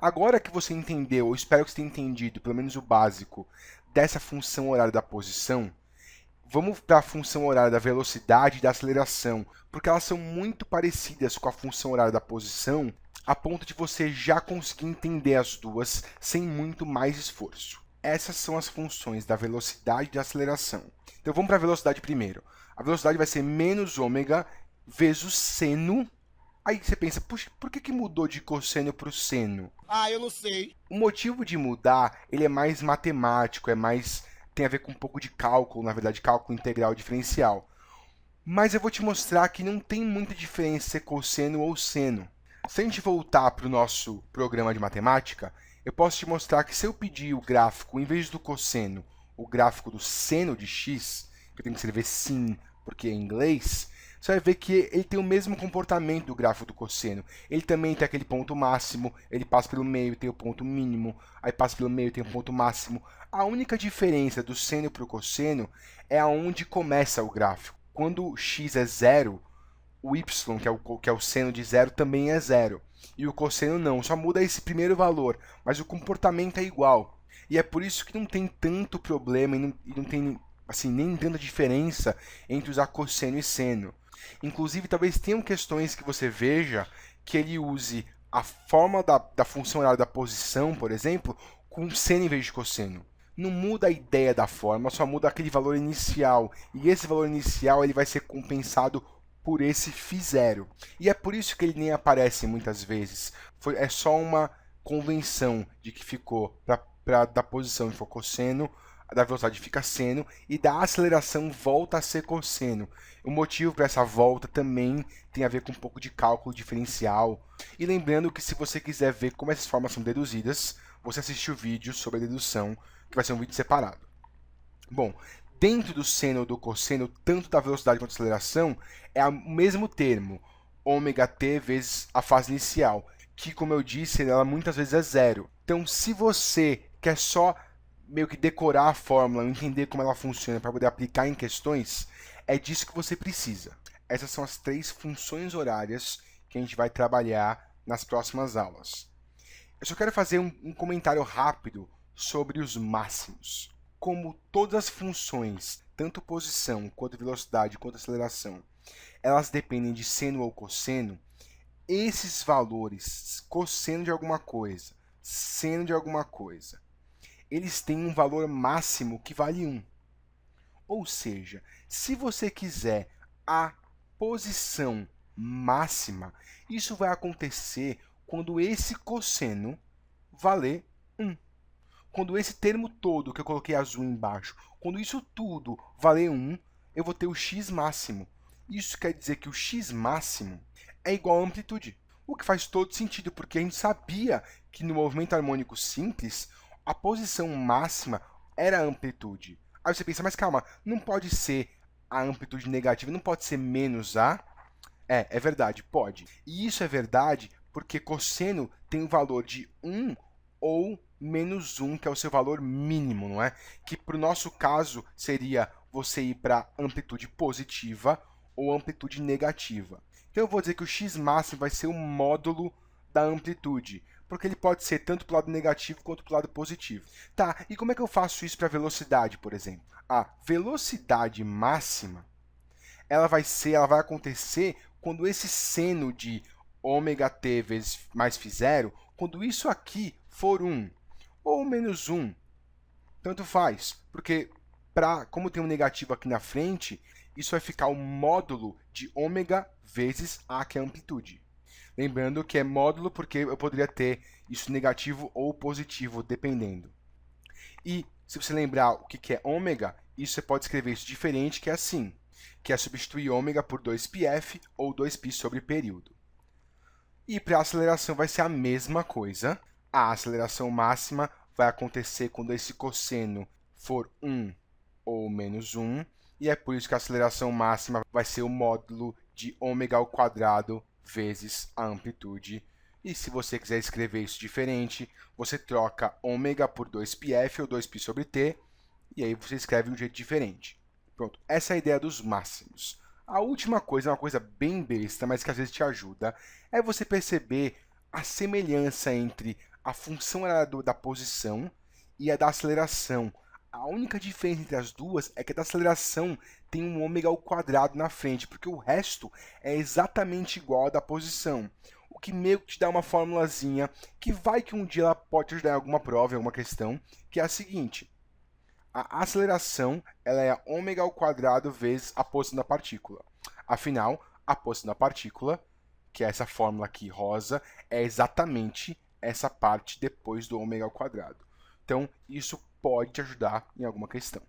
Agora que você entendeu, eu espero que você tenha entendido, pelo menos o básico, dessa função horária da posição, vamos para a função horária da velocidade e da aceleração, porque elas são muito parecidas com a função horária da posição, a ponto de você já conseguir entender as duas sem muito mais esforço. Essas são as funções da velocidade e da aceleração. Então vamos para a velocidade primeiro. A velocidade vai ser menos ômega vezes seno. Aí você pensa, puxa, por que mudou de cosseno para o seno? Ah, eu não sei. O motivo de mudar, ele é mais matemático, tem a ver com um pouco de cálculo, na verdade, cálculo integral diferencial. Mas eu vou te mostrar que não tem muita diferença ser cosseno ou seno. Se a gente voltar para o nosso programa de matemática, eu posso te mostrar que se eu pedir o gráfico, em vez do cosseno, o gráfico do seno de x, que eu tenho que escrever sin, porque é em inglês, você vai ver que ele tem o mesmo comportamento do gráfico do cosseno. Ele também tem aquele ponto máximo, ele passa pelo meio, tem o ponto mínimo, aí passa pelo meio, tem o ponto máximo. A única diferença do seno para o cosseno é aonde começa o gráfico. Quando x é zero, o y, que é o seno de zero, também é zero. E o cosseno não, só muda esse primeiro valor, mas o comportamento é igual. E é por isso que não tem tanto problema e não tem assim, nem tanta diferença entre usar cosseno e seno. Inclusive, talvez tenham questões que você veja que ele use a forma da função horária da posição, por exemplo, com seno em vez de cosseno. Não muda a ideia da forma, só muda aquele valor inicial. E esse valor inicial ele vai ser compensado por esse φ0. E é por isso que ele nem aparece muitas vezes. É só uma convenção de que ficou da posição ficou cosseno, da velocidade fica seno e da aceleração volta a ser cosseno. O motivo para essa volta também tem a ver com um pouco de cálculo diferencial. E lembrando que se você quiser ver como essas formas são deduzidas, você assiste o vídeo sobre a dedução, que vai ser um vídeo separado. Bom, dentro do seno ou do cosseno, tanto da velocidade quanto da aceleração, é o mesmo termo, ômega-t vezes a fase inicial, que, como eu disse, ela muitas vezes é zero. Então, se você quer só meio que decorar a fórmula, entender como ela funciona para poder aplicar em questões, é disso que você precisa. Essas são as 3 funções horárias que a gente vai trabalhar nas próximas aulas. Eu só quero fazer um comentário rápido sobre os máximos. Como todas as funções, tanto posição, quanto velocidade, quanto aceleração, elas dependem de seno ou cosseno, esses valores, cosseno de alguma coisa, seno de alguma coisa, eles têm um valor máximo que vale 1. Ou seja, se você quiser a posição máxima, isso vai acontecer quando esse cosseno valer 1. Quando esse termo todo que eu coloquei azul embaixo, quando isso tudo valer 1, eu vou ter o x máximo. Isso quer dizer que o x máximo é igual à amplitude. O que faz todo sentido, porque a gente sabia que no movimento harmônico simples, a posição máxima era a amplitude. Aí você pensa, mas calma, não pode ser a amplitude negativa, não pode ser menos a? É verdade, pode. E isso é verdade porque cosseno tem o valor de 1 ou menos 1, que é o seu valor mínimo, não é? Que para o nosso caso seria você ir para amplitude positiva ou amplitude negativa. Então eu vou dizer que o x máximo vai ser o módulo da amplitude, porque ele pode ser tanto para o lado negativo quanto para o lado positivo. Tá, e como é que eu faço isso para a velocidade, por exemplo? A velocidade máxima, ela vai acontecer quando esse seno de ômega-t vezes mais φ0, quando isso aqui for 1 ou menos 1, tanto faz, porque como tem um negativo aqui na frente, isso vai ficar o módulo de ômega vezes a, que é a amplitude. Lembrando que é módulo porque eu poderia ter isso negativo ou positivo, dependendo. E se você lembrar o que é ômega, isso você pode escrever isso diferente, que é assim, que é substituir ômega por 2πf ou 2π sobre período. E para a aceleração vai ser a mesma coisa. A aceleração máxima vai acontecer quando esse cosseno for 1 ou menos 1, e é por isso que a aceleração máxima vai ser o módulo de ômega ao quadrado vezes a amplitude. E se você quiser escrever isso diferente, você troca ômega por 2πf ou 2π sobre t, e aí você escreve de um jeito diferente. Pronto, essa é a ideia dos máximos. A última coisa, uma coisa bem besta, mas que às vezes te ajuda, é você perceber a semelhança entre A função era da posição e a da aceleração. A única diferença entre as duas é que a da aceleração tem um ômega ao quadrado na frente, porque o resto é exatamente igual à da posição. O que meio que te dá uma formulazinha que vai que um dia ela pode te ajudar em alguma prova, em alguma questão, que é a seguinte. A aceleração ela é ômega ao quadrado vezes a posição da partícula. Afinal, a posição da partícula, que é essa fórmula aqui rosa, é exatamente essa parte depois do ômega ao quadrado. Então, isso pode te ajudar em alguma questão.